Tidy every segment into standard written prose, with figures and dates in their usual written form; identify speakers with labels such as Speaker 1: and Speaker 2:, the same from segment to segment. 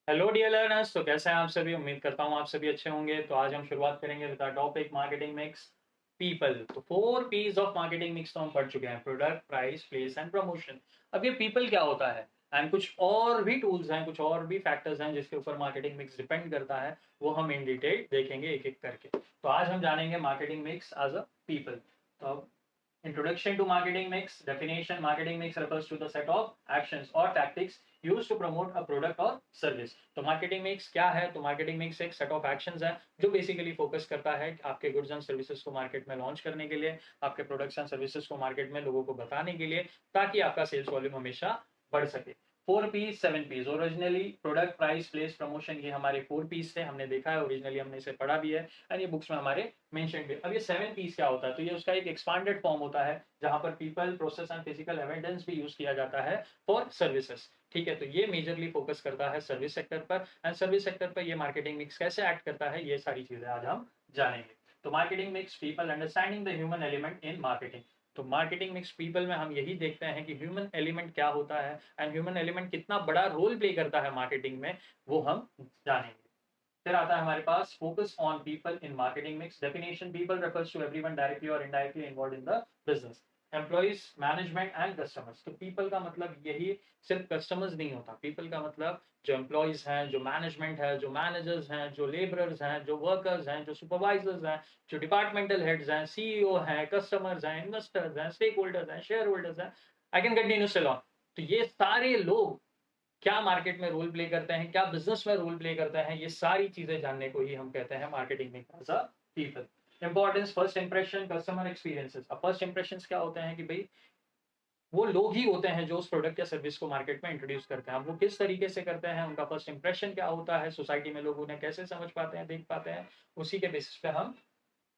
Speaker 1: Hello dear learners. तो कैसे हैं आप सभी? उम्मीद करता हूँ आप सभी अच्छे होंगे। तो आज हम शुरुआत करेंगे with our topic marketing mix people. तो 4 पीज ऑफ मार्केटिंग मिक्स तो हम पढ़ चुके हैं, product, price, place and promotion. अब ये पीपल क्या होता है एंड कुछ और भी टूल्स हैं, कुछ और भी फैक्टर्स हैं जिसके ऊपर मार्केटिंग मिक्स डिपेंड करता है, वो हम इन डिटेल देखेंगे एक एक करके। तो आज हम जानेंगे marketing mix as a people. तो Introduction to marketing mix. Definition: marketing mix refers to the set of actions or tactics used to promote a product or service. तो marketing mix क्या है? तो marketing mix एक set of actions है जो basically focus करता है आपके गुड्स एंड सर्विसेज को मार्केट में लॉन्च करने के लिए, आपके प्रोडक्ट्स एंड सर्विसेज को मार्केट में लोगों को बताने के लिए, ताकि आपका सेल्स वॉल्यूम हमेशा बढ़ सके। 4 Ps 7 Ps originally product, price, place, promotion, ये हमारे 4 पीस थे। हमने देखा है, ओरिजिनली हमने इसे पढ़ा भी है एंड ये बुक्स में हमारे मेंशन भी। अब ये 7 पीस क्या होता है? तो ये उसका एक एक्सपांडेड फॉर्म होता है जहां पर people, process and physical evidence भी यूज किया जाता है फॉर सर्विसेज। ठीक है, तो ये मेजरली फोकस करता है सर्विस सेक्टर पर एंड सर्विस सेक्टर पर ये मार्केटिंग मिक्स कैसे एक्ट करता है, ये सारी चीजें आज हम जानेंगे। तो marketing mix people understanding the human element in marketing. तो मार्केटिंग मिक्स पीपल में हम यही देखते हैं कि ह्यूमन एलिमेंट क्या होता है एंड ह्यूमन एलिमेंट कितना बड़ा रोल प्ले करता है मार्केटिंग में, वो हम जानेंगे। फिर आता है हमारे पास focus on people in marketing mix. Definition: people refers to everyone directly और indirectly involved in the business, employees, management and customers. तो पीपल का मतलब यही सिर्फ कस्टमर्स नहीं होता। पीपल का मतलब जो एम्प्लॉइज हैं, जो मैनेजमेंट है, जो मैनेजर्स हैं, जो लेबरर्स हैं, जो वर्कर्स हैं, जो सुपरवाइजर्स हैं, जो डिपार्टमेंटल हेड्स हैं, सीईओ हैं, कस्टमर्स हैं, इन्वेस्टर्स हैं, स्टेक होल्डर्स हैं, शेयर होल्डर्स हैं। आई कैन कंटिन्यू सिल ऑन। तो ये सारे लोग क्या मार्केट में रोल प्ले करते हैं, क्या बिजनेस में रोल प्ले करते हैं, ये सारी चीजें जानने को ही हम कहते हैं मार्केटिंग में as a people. Importance: first impression, customer experiences. अब फर्स्ट इंप्रेशन क्या होते हैं कि भाई वो लोग ही होते हैं जो उस प्रोडक्ट या सर्विस को मार्केट में इंट्रोड्यूस करते हैं। अब वो किस तरीके से करते हैं, उनका फर्स्ट इंप्रेशन क्या होता है, सोसाइटी में लोग उन्हें कैसे समझ पाते हैं, देख पाते हैं, उसी के बेसिस पे हम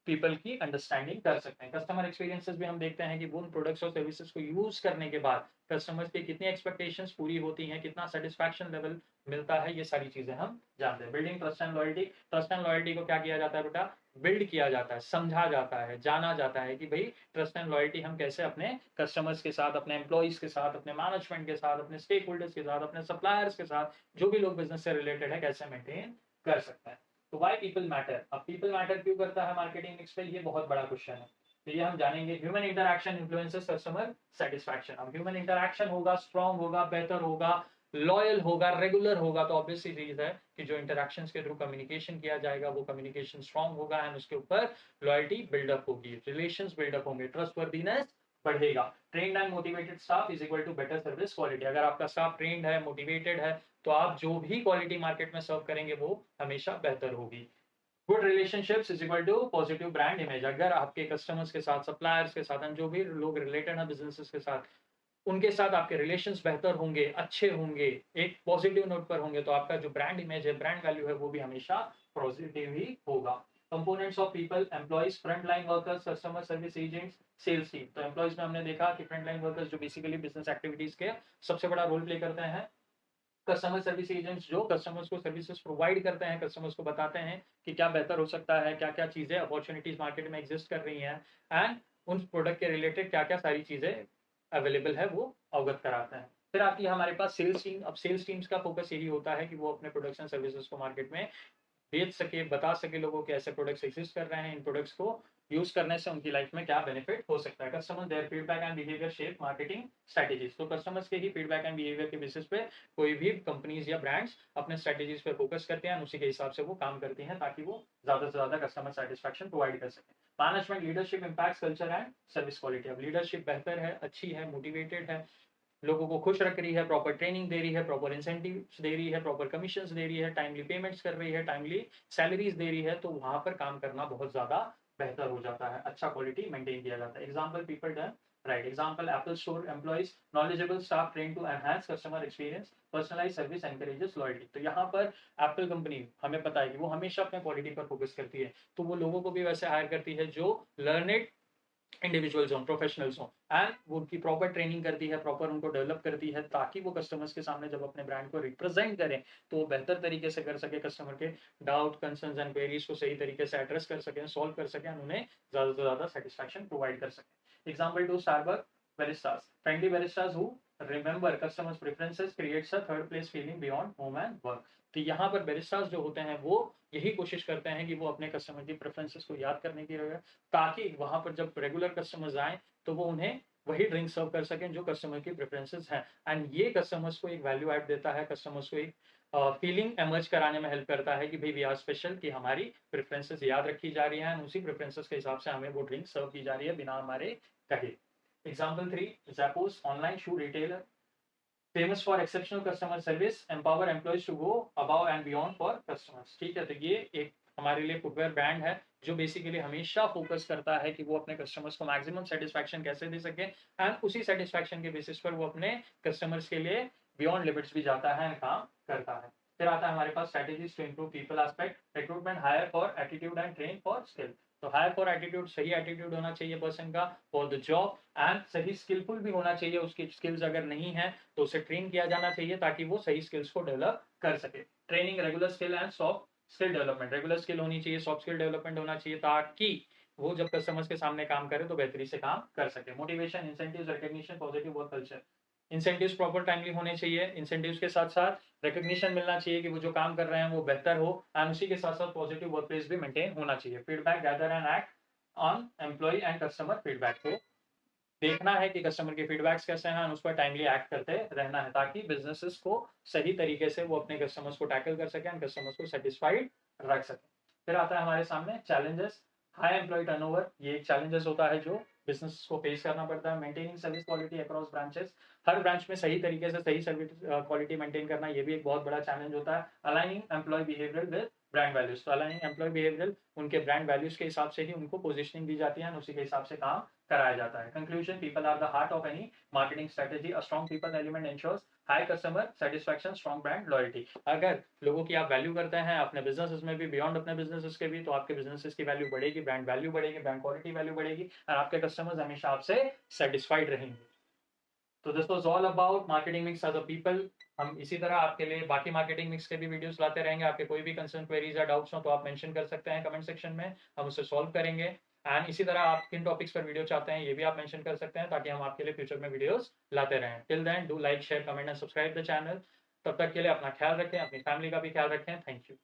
Speaker 1: पीपल की अंडरस्टैंडिंग कर सकते हैं। कस्टमर एक्सपीरियंसेस भी हम देखते हैं कि वो उन प्रोडक्ट्स और सर्विसेज को यूज करने के बाद कस्टमर्स की कितनी एक्सपेक्टेशंस पूरी होती हैं, कितना सेटिस्फैक्शन लेवल मिलता है, ये सारी चीजें हम जानते हैं। Building trust and loyalty. Trust and loyalty को क्या किया जाता है बेटा? बिल्ड किया जाता है, समझा जाता है, जाना जाता है कि भाई ट्रस्ट एंड लॉयल्टी हम कैसे अपने कस्टमर्स के साथ, अपने एम्प्लॉइज के साथ, अपने मैनेजमेंट के साथ, अपने स्टेक होल्डर्स के साथ, अपने सप्लायर्स के साथ, जो भी लोग बिजनेस से रिलेटेड है, कैसे मेंटेन कर सकते हैं। तो वाई पीपल मैटर। अब पीपल मैटर क्यों करता है मार्केटिंग मिक्स पे, ये बहुत बड़ा क्वेश्चन है। तो ये हम जानेंगे। Human interaction influences customer satisfaction. अब ह्यूमन इंटरैक्शन होगा, स्ट्रांग होगा, बेहतर होगा, लॉयल होगा, रेगुलर होगा, तो ऑब्वियसली चीज है कि जो इंटरैक्शंस के थ्रू कम्युनिकेशन किया जाएगा वो कम्युनिकेशन स्ट्रांग होगा एंड उसके ऊपर लॉयल्टी बिल्डअप होगी, रिलेशंस बिल्डअप होंगे, ट्रस्टवर्दीनेस बढ़ेगा। Trained and motivated staff is equal to better service quality. अगर आपका स्टाफ ट्रेंड है, मोटिवेटेड है, तो आप जो भी क्वालिटी मार्केट में सर्व करेंगे वो हमेशा बेहतर होगी। Good relationships is equal to positive brand image. अगर आपके कस्टमर्स के साथ, सप्लायर्स के साथ, जो भी लोग रिलेटेड है बिजनेसेस के साथ, उनके साथ आपके रिलेशंस बेहतर होंगे, अच्छे होंगे, एक पॉजिटिव नोट पर होंगे, तो आपका जो ब्रांड इमेज है, ब्रांड वैल्यू है, वो भी हमेशा पॉजिटिव ही होगा। Components of people: employees, front line workers, customer service agents, sales team. तो एम्प्लॉइज में हमने देखा कि फ्रंट लाइन वर्कर्स जो बेसिकली बिजनेस एक्टिविटीज के सबसे बड़ा रोल प्ले करते हैं। कस्टमर सर्विस एजेंट्स जो कस्टमर्स को सर्विसेज प्रोवाइड करते हैं, कस्टमर्स को बताते हैं कि क्या बेहतर हो सकता है, क्या क्या चीजें, अपॉर्चुनिटीज मार्केट में एग्जिस्ट कर रही हैं एंड उन प्रोडक्ट के रिलेटेड क्या क्या सारी चीजें अवेलेबल है वो अवगत कराते हैं। फिर आती है हमारे पास सेल्स टीम। अब सेल्स टीम्स का फोकस यही होता है कि वो अपने प्रोडक्शन सर्विसेज को मार्केट में बेच सके, बता सके लोगों के ऐसे प्रोडक्ट्स एग्जिस्ट कर रहे हैं, इन प्रोडक्ट्स को यूज करने से उनकी लाइफ में क्या बेनिफिट हो सकता है। Customer their feedback and behaviour shape marketing strategies. तो कस्टमर्स के ही फीडबैक एंड बिहेवियर के बेसिस पे कोई भी कंपनीज या ब्रांड्स अपने स्ट्रेटेजीज पे फोकस करते हैं, उसी के हिसाब से वो काम करती हैं ताकि वो ज्यादा से ज्यादा कस्टमर सेटिस्फैक्शन प्रोवाइड कर सके। Management leadership impacts culture and service quality. अब लीडरशिप बेहतर है, अच्छी है, मोटिवेटेड है, लोगों को खुश रख रही है, प्रॉपर ट्रेनिंग दे रही है, प्रॉपर इंसेंटिव्स दे रही है, प्रॉपर कमीशंस दे रही है, टाइमली पेमेंट्स कर रही है, टाइमली सैलरीज दे रही है, तो वहां पर काम करना बहुत ज्यादा बेहतर हो जाता है, अच्छा क्वालिटी मेंटेन किया जाता है। Example people done right. Example Apple store employees, knowledgeable staff train to enhance customer experience, personalise service encourages loyalty. तो यहाँ पर एप्पल कंपनी हमें पता है कि वो हमेशा अपने क्वालिटी पर फोकस करती है, तो वो लोगों को भी वैसे हायर करती है जो लर्नेड इंडिविजुअल्स हों, प्रोफेशनल्स हों एंड वो उनकी प्रॉपर ट्रेनिंग करती है, प्रॉपर उनको डेवलप करती है ताकि वो कस्टमर्स के सामने जब अपने ब्रांड को रिप्रेजेंट करें तो वो बेहतर तरीके से कर सके, कस्टमर के डाउट, कंसर्न्स एंड क्वेरीज को सही तरीके से एड्रेस कर सकें, सॉल्व कर सकें, उन्हें ज्यादा से ज्यादा सेटिस्फैक्शन प्रोवाइड कर सकें। Example two Starbuck baristas, friendly baristas who remember customers' preferences creates a third place feeling beyond home and work. तो यहाँ पर बैरिस्टास जो होते हैं वो यही कोशिश करते हैं कि वो अपने कस्टमर की प्रेफरेंसेस को याद करने की रहे, ताकि वहाँ पर जब रेगुलर कस्टमर्स आएँ तो वो उन्हें वही ड्रिंक सर्व कर सकें जो कस्टमर की प्रेफरेंसेस हैं। एंड ये कस्टमर्स को एक वैल्यू ऐड देता है, कस्टमर्स को एक फीलिंग एमर्ज कराने में हेल्प करता है कि भाई वी आर स्पेशल, कि हमारी प्रेफरेंसेस याद रखी जा रही हैं, उसी प्रेफरेंसेस के हिसाब से हमें वो ड्रिंक सर्व की जा रही है बिना हमारे कहे। Example 3, Zappos online shoe retailer famous for exceptional customer service, empower employees to go above and beyond for customers. ठीक है, तो ये एक हमारे लिए फुटवेयर ब्रांड है जो बेसिकली हमेशा फोकस करता है कि वो अपने कस्टमर्स को मैक्सिमम सेटिस्फैक्शन कैसे दे सके, एंड उसी सेटिस्फैक्शन के बेसिस पर वो अपने कस्टमर्स के लिए बियॉन्ड लिमिट्स भी जाता है एंड काम करता है। फिर आता है हमारे पास strategies to improve people aspect, recruitment hire for attitude and train for skill. तो हायर फॉर एटीट्यूड, सही एटीट्यूड होना चाहिए पर्सन का फॉर द जॉब, एंड सही स्किलफुल भी होना चाहिए, उसकी स्किल्स अगर नहीं है तो उसे ट्रेन किया जाना चाहिए ताकि वो सही स्किल्स को डेवलप कर सके। Training, regular skill and soft skill development, regular skill होनी चाहिए, सॉफ्ट स्किल डेवलपमेंट होना चाहिए, ताकि वो जब कस्टमर्स के सामने काम करे तो बेहतरी से काम कर सके। Motivation, incentive, recognition, positive work culture, incentives proper timely होने चाहिए, इंसेंटिव्स के साथ साथ रिकग्निशन मिलना चाहिए कि वो जो काम कर रहे हैं वो बेहतर हो, एंड उसी के साथ साथ पॉजिटिव वर्क प्लेस भी मेंटेन होना चाहिए। Feedback, gather and act on employee and customer feedback को देखना है कि कस्टमर के फीडबैक्स कैसे हैं, उस पर टाइमली एक्ट करते रहना है ताकि बिजनेसेस को सही तरीके से वो अपने कस्टमर्स को टैकल कर सकें, कस्टमर्स को सेटिस्फाइड रख सकें। फिर आता है हमारे सामने चैलेंजेस। हाई एम्प्लॉय टर्नओवर, ये एक चैलेंजेस होता है जो बिजनेस को फेस करना पड़ता है। Maintaining service quality across branches, हर ब्रांच में सही तरीके से सही सर्विस क्वालिटी मेंटेन करना, ये भी एक बहुत बड़ा चैलेंज होता है। Aligning employee behaviour with brand values, तो अलाइनिंग एम्प्लॉय बिहेवियर उनके ब्रांड वैल्यूज के हिसाब से ही उनको पोजिशनिंग दी जाती है, उसी के हिसाब से काम कराया जाता है। Conclusion, people are the heart of any marketing strategy, a strong people element ensures high customer satisfaction, strong brand loyalty. अगर लोगों की आप वैल्यू करते हैं अपने बिजनेसेस में भी, बियॉन्ड अपने बिजनेसेस के भी, तो आपके बिजनेसेस की वैल्यू बढ़ेगी, ब्रांड वैल्यू बढ़ेगी, ब्रांड क्वालिटी वैल्यू बढ़ेगी, और आपके कस्टमर्स हमेशा आपसे सेटिस्फाइड रहेंगे। तो this was all about marketing mix as a people. हम इसी तरह आपके लिए बाकी मार्केटिंग मिक्स के भी वीडियोस लाते रहेंगे। आपके कोई भी कंसर्न, क्वेरीज या डाउट्स हो तो आप मेंशन कर सकते हैं कमेंट सेक्शन में, हम उसे सॉल्व करेंगे। एंड इसी तरह आप किन टॉपिक्स पर वीडियो चाहते हैं ये भी आप मेंशन कर सकते हैं ताकि हम आपके लिए फ्यूचर में वीडियोस लाते रहें। Till then do like, share, comment and subscribe the channel. तब तक के लिए अपना ख्याल रखें, अपनी फैमिली का भी ख्याल रखें। Thank you.